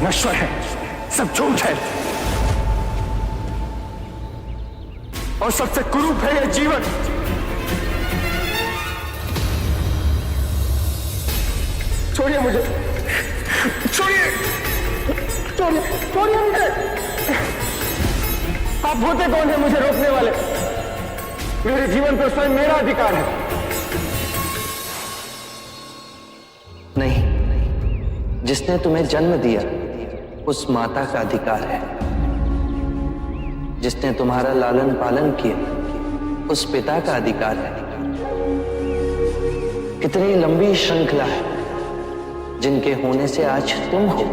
नश्वर है, सब झूठ है और सबसे कुरूप है यह जीवन। छोड़िए मुझे, छोड़िए, छोड़िए, छोड़िए मुझे। आप होते कौन है मुझे रोकने वाले? मेरे जीवन पर स्वयं मेरा अधिकार है। नहीं, जिसने तुम्हें जन्म दिया उस माता का अधिकार है। जिसने तुम्हारा लालन पालन किया उस पिता का अधिकार है। कितनी लंबी श्रृंखला है जिनके होने से आज तुम हो।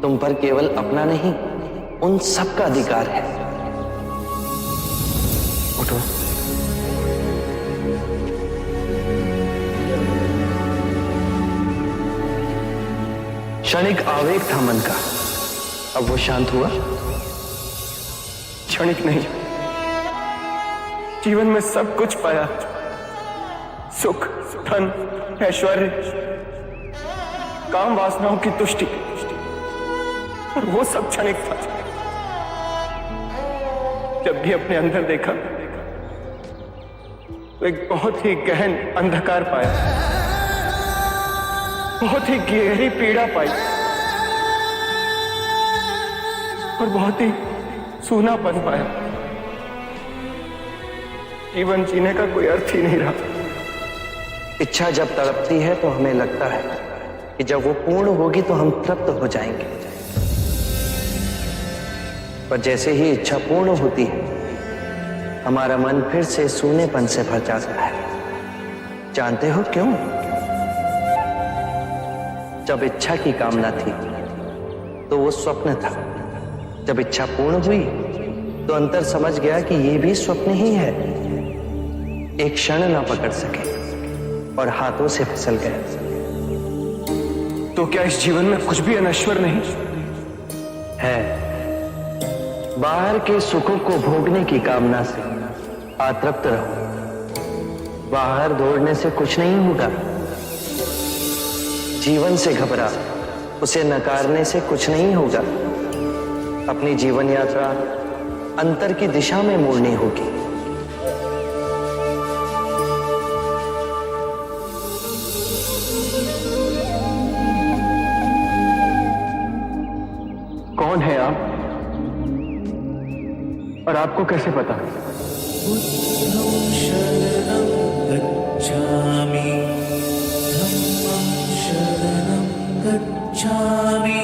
तुम पर केवल अपना नहीं, उन सब का अधिकार है। उठो। क्षणिक आवेग था मन का, अब वो शांत हुआ? क्षणिक नहीं, जीवन में सब कुछ पाया। सुख, धन, ऐश्वर्य, काम वासनाओं की तुष्टि, और वो सब क्षणिक था। जब भी अपने अंदर देखा तो एक बहुत ही गहन अंधकार पाया, बहुत ही गहरी पीड़ा पाई और बहुत ही सूनापन पाया। जीवन जीने का कोई अर्थ ही नहीं रहा। इच्छा जब तड़पती है तो हमें लगता है कि जब वो पूर्ण होगी तो हम तृप्त हो जाएंगे, पर जैसे ही इच्छा पूर्ण होती है हमारा मन फिर से सूनेपन से भर जाता है। जानते हो क्यों? जब इच्छा की कामना थी तो वो स्वप्न था। जब इच्छा पूर्ण हुई तो अंतर समझ गया कि ये भी स्वप्न ही है। एक क्षण ना पकड़ सके और हाथों से फिसल गए। तो क्या इस जीवन में कुछ भी अनश्वर नहीं है? बाहर के सुखों को भोगने की कामना से आतृप्त रहो। बाहर दौड़ने से कुछ नहीं होगा। जीवन से घबरा, उसे नकारने से कुछ नहीं होगा। अपनी जीवन यात्रा अंतर की दिशा में मोड़नी होगी। कौन है आप और आपको कैसे पता? बुद्धं शरणं गच्छामि, धम्मं शरणं गच्छामि।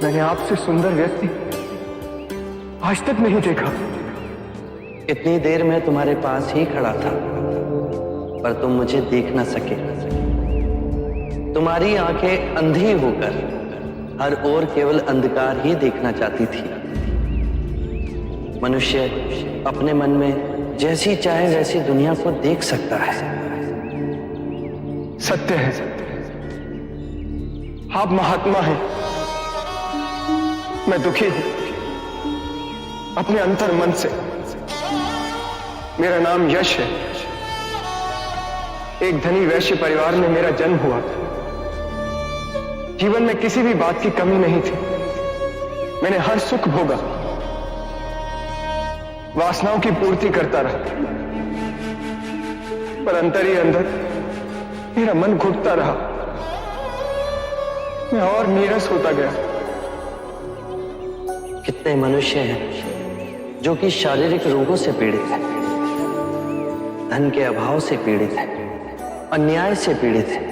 मैंने आपसे सुंदर व्यक्ति आज तक नहीं देखा। इतनी देर में तुम्हारे पास ही खड़ा था पर तुम मुझे देख न सके। तुम्हारी आंखें अंधी होकर हर ओर केवल अंधकार ही देखना चाहती थी। मनुष्य अपने मन में जैसी चाहे वैसी दुनिया को देख सकता है। सत्य है, आप महात्मा हैं, मैं दुखी हूं अपने अंतर मन से। मेरा नाम यश है। एक धनी वैश्य परिवार में मेरा जन्म हुआ। जीवन में किसी भी बात की कमी नहीं थी। मैंने हर सुख भोगा, वासनाओं की पूर्ति करता रहा, पर अंतर ही अंदर मेरा मन घुटता रहा। मैं और नीरस होता गया। कितने मनुष्य हैं जो कि शारीरिक रोगों से पीड़ित हैं, धन के अभाव से पीड़ित हैं, अन्याय से पीड़ित हैं,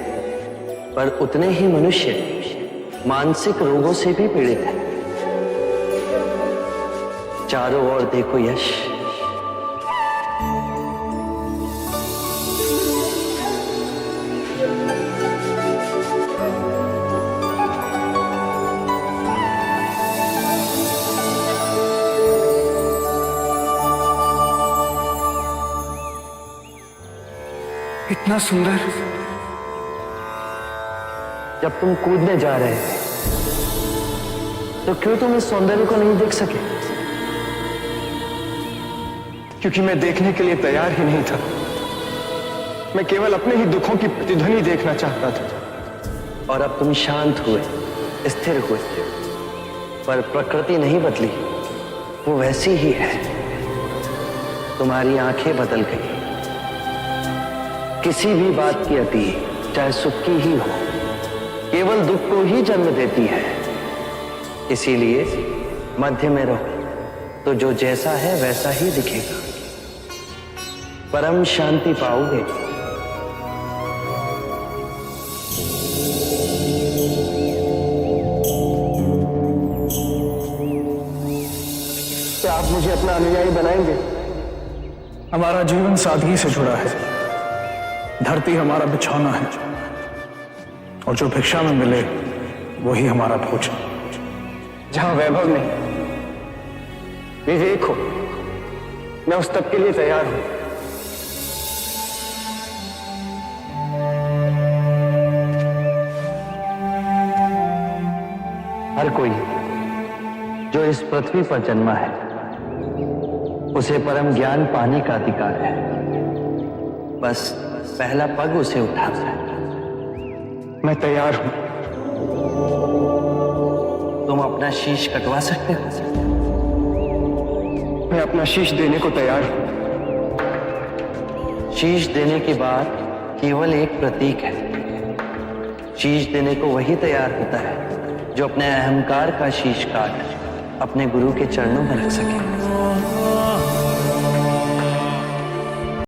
पर उतने ही मनुष्य मानसिक रोगों से भी पीड़ित हैं। चारों ओर देखो यश, इतना सुंदर। जब तुम कूदने जा रहे थे तो क्यों तुम इस सौंदर्य को नहीं देख सके? क्योंकि मैं देखने के लिए तैयार ही नहीं था। मैं केवल अपने ही दुखों की प्रतिध्वनि देखना चाहता था। और अब तुम शांत हुए, स्थिर हुए, पर प्रकृति नहीं बदली, वो वैसी ही है। तुम्हारी आंखें बदल गई। किसी भी बात की अति, चाहे सुख की ही हो, केवल दुख को ही जन्म देती है। इसीलिए मध्य में रहो, तो जो जैसा है वैसा ही दिखेगा। परम शांति पाओगे। क्या आप मुझे अपना अनुयायी बनाएंगे? हमारा जीवन सादगी से जुड़ा है। धरती हमारा बिछौना है और जो भिक्षा में मिले वही हमारा भोजन। जहां वैभव नहीं, विवेक हो, मैं उस तब के लिए तैयार हूं। हर कोई जो इस पृथ्वी पर जन्मा है, उसे परम ज्ञान पाने का अधिकार है। बस पहला पग उसे उठाना है। मैं तैयार हूं। तुम अपना शीश कटवा सकते हो। मैं अपना शीश देने को तैयार हूं। शीश देने की बात केवल एक प्रतीक है। शीश देने को वही तैयार होता है जो अपने अहंकार का शीश काट अपने गुरु के चरणों में रख सके।